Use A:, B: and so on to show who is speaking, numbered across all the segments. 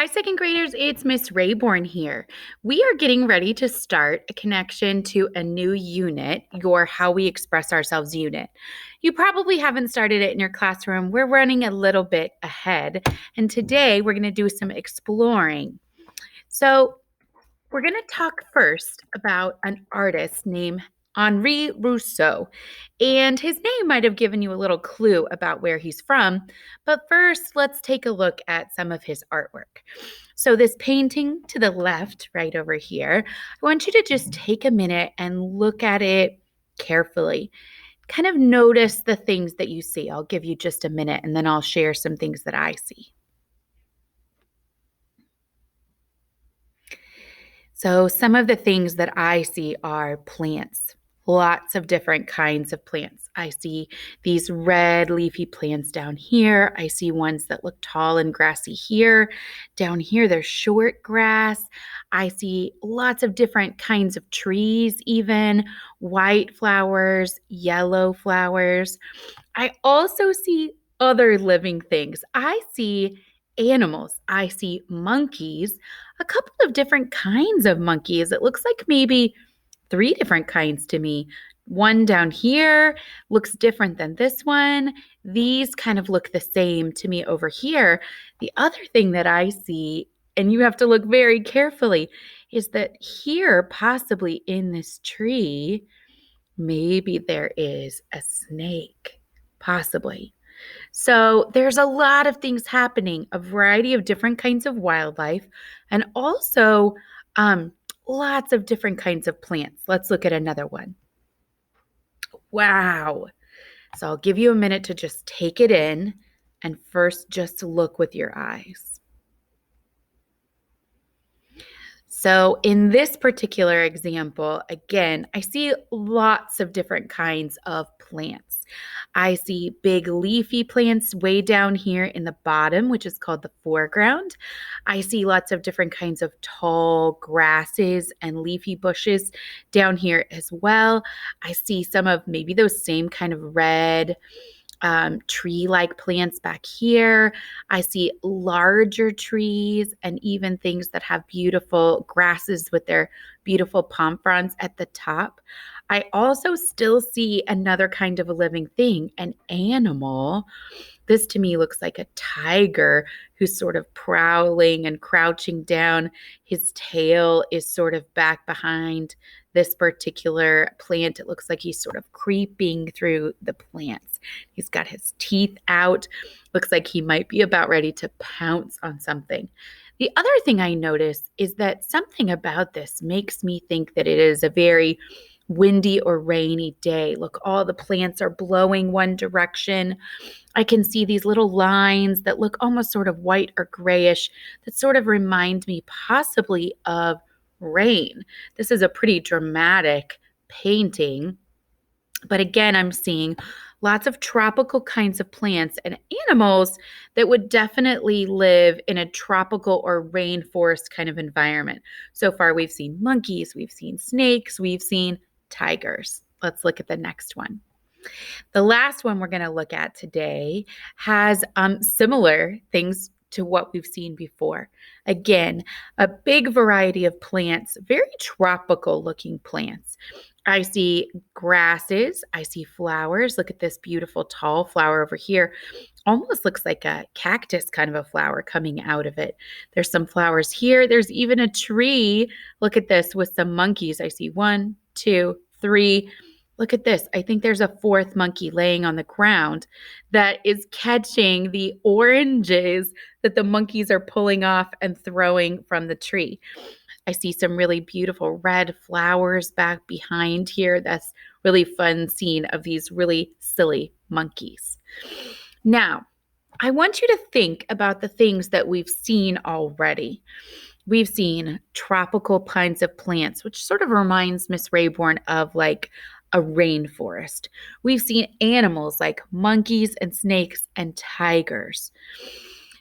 A: Hi, second graders. It's Miss Rayborn here. We are getting ready to start a connection to a new unit, your How We Express Ourselves unit. You probably haven't started it in your classroom. We're running a little bit ahead, and today we're going to do some exploring. So, we're going to talk first about an artist named Henri Rousseau. And his name might have given you a little clue about where he's from. But first, let's take a look at some of his artwork. So, this painting to the left, right over here, I want you to just take a minute and look at it carefully. Kind of notice the things that you see. I'll give you just a minute and then I'll share some things that I see. So, some of the things that I see are plants, lots of different kinds of plants. I see these red leafy plants down here. I see ones that look tall and grassy here. Down here, there's short grass. I see lots of different kinds of trees, even white flowers, yellow flowers. I also see other living things. I see animals. I see monkeys, a couple of different kinds of monkeys. It looks like maybe three different kinds to me. One down here looks different than this one. These kind of look the same to me over here. The other thing that I see, and you have to look very carefully, is that here, possibly in this tree, maybe there is a snake. Possibly. So there's a lot of things happening, a variety of different kinds of wildlife, and also um, lots of different kinds of plants. Let's look at another one. Wow. So I'll give you a minute to just take it in and first just look with your eyes. So in this particular example, again, I see lots of different kinds of plants. I see big leafy plants way down here in the bottom, which is called the foreground. I see lots of different kinds of tall grasses and leafy bushes down here as well. I see some of maybe those same kind of red tree-like plants back here. I see larger trees and even things that have beautiful grasses with their beautiful palm fronds at the top. I also still see another kind of a living thing, an animal. This to me looks like a tiger who's sort of prowling and crouching down. His tail is sort of back behind this particular plant. It looks like he's sort of creeping through the plants. He's got his teeth out. Looks like he might be about ready to pounce on something. The other thing I notice is that something about this makes me think that it is a very windy or rainy day. Look, all the plants are blowing one direction. I can see these little lines that look almost sort of white or grayish that sort of remind me possibly of rain. This is a pretty dramatic painting. But again, I'm seeing lots of tropical kinds of plants and animals that would definitely live in a tropical or rainforest kind of environment. So far, we've seen monkeys, we've seen snakes, we've seen tigers. Let's look at the next one. The last one we're going to look at today has similar things to what we've seen before. Again, a big variety of plants, very tropical looking plants. I see grasses, I see flowers. Look at this beautiful tall flower over here. Almost looks like a cactus kind of a flower coming out of it. There's some flowers here. There's even a tree. Look at this with some monkeys. I see one, two, three. Look at this. I think there's a fourth monkey laying on the ground that is catching the oranges that the monkeys are pulling off and throwing from the tree. I see some really beautiful red flowers back behind here. That's really fun scene of these really silly monkeys. Now, I want you to think about the things that we've seen already. We've seen tropical kinds of plants, which sort of reminds Miss Rayborn of like a rainforest. We've seen animals like monkeys and snakes and tigers.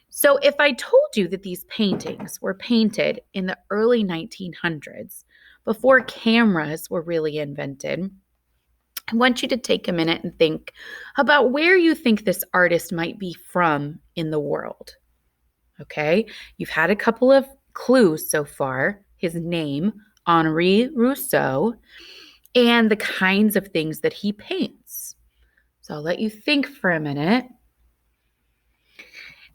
A: So, if I told you that these paintings were painted in the early 1900s, before cameras were really invented, I want you to take a minute and think about where you think this artist might be from in the world. Okay, you've had a couple of clues so far. His name, Henri Rousseau, and the kinds of things that he paints. So I'll let you think for a minute.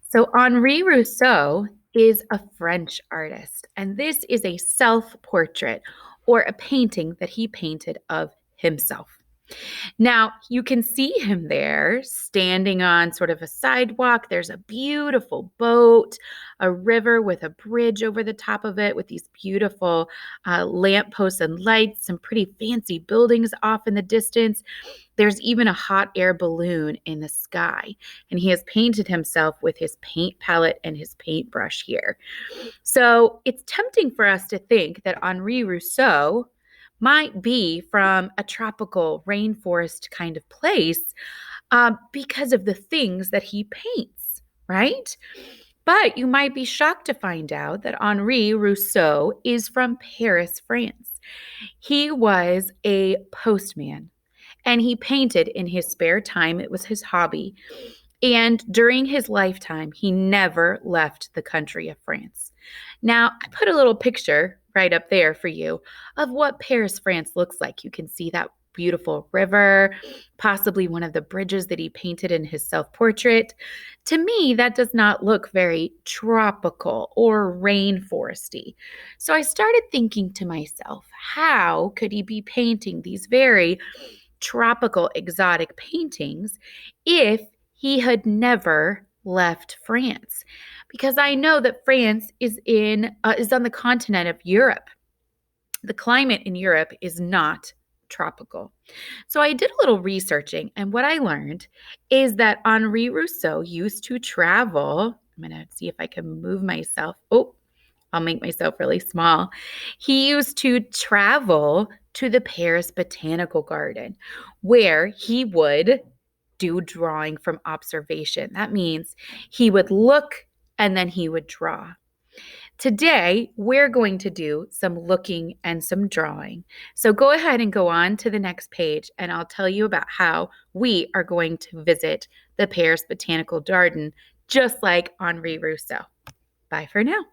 A: So Henri Rousseau is a French artist, and this is a self-portrait or a painting that he painted of himself. Now, you can see him there standing on sort of a sidewalk. There's a beautiful boat, a river with a bridge over the top of it with these beautiful lampposts and lights, some pretty fancy buildings off in the distance. There's even a hot air balloon in the sky. And he has painted himself with his paint palette and his paintbrush here. So it's tempting for us to think that Henri Rousseau might be from a tropical rainforest kind of place because of the things that he paints, right? But you might be shocked to find out that Henri Rousseau is from Paris, France. He was a postman and he painted in his spare time. It was his hobby. And during his lifetime, he never left the country of France. Now, I put a little picture right up there for you of what Paris, France looks like. You can see that beautiful river, possibly one of the bridges that he painted in his self-portrait. To me, that does not look very tropical or rainforesty. So I started thinking to myself, how could he be painting these very tropical, exotic paintings if he had never left France? Because I know that France is on the continent of Europe. The climate in Europe is not tropical. So I did a little researching, and what I learned is that Henri Rousseau used to travel. I'm going to see if I can move myself. Oh, I'll make myself really small. He used to travel to the Paris Botanical Garden where he would do drawing from observation. That means he would look and then he would draw. Today, we're going to do some looking and some drawing. So go ahead and go on to the next page, and I'll tell you about how we are going to visit the Paris Botanical Garden, just like Henri Rousseau. Bye for now.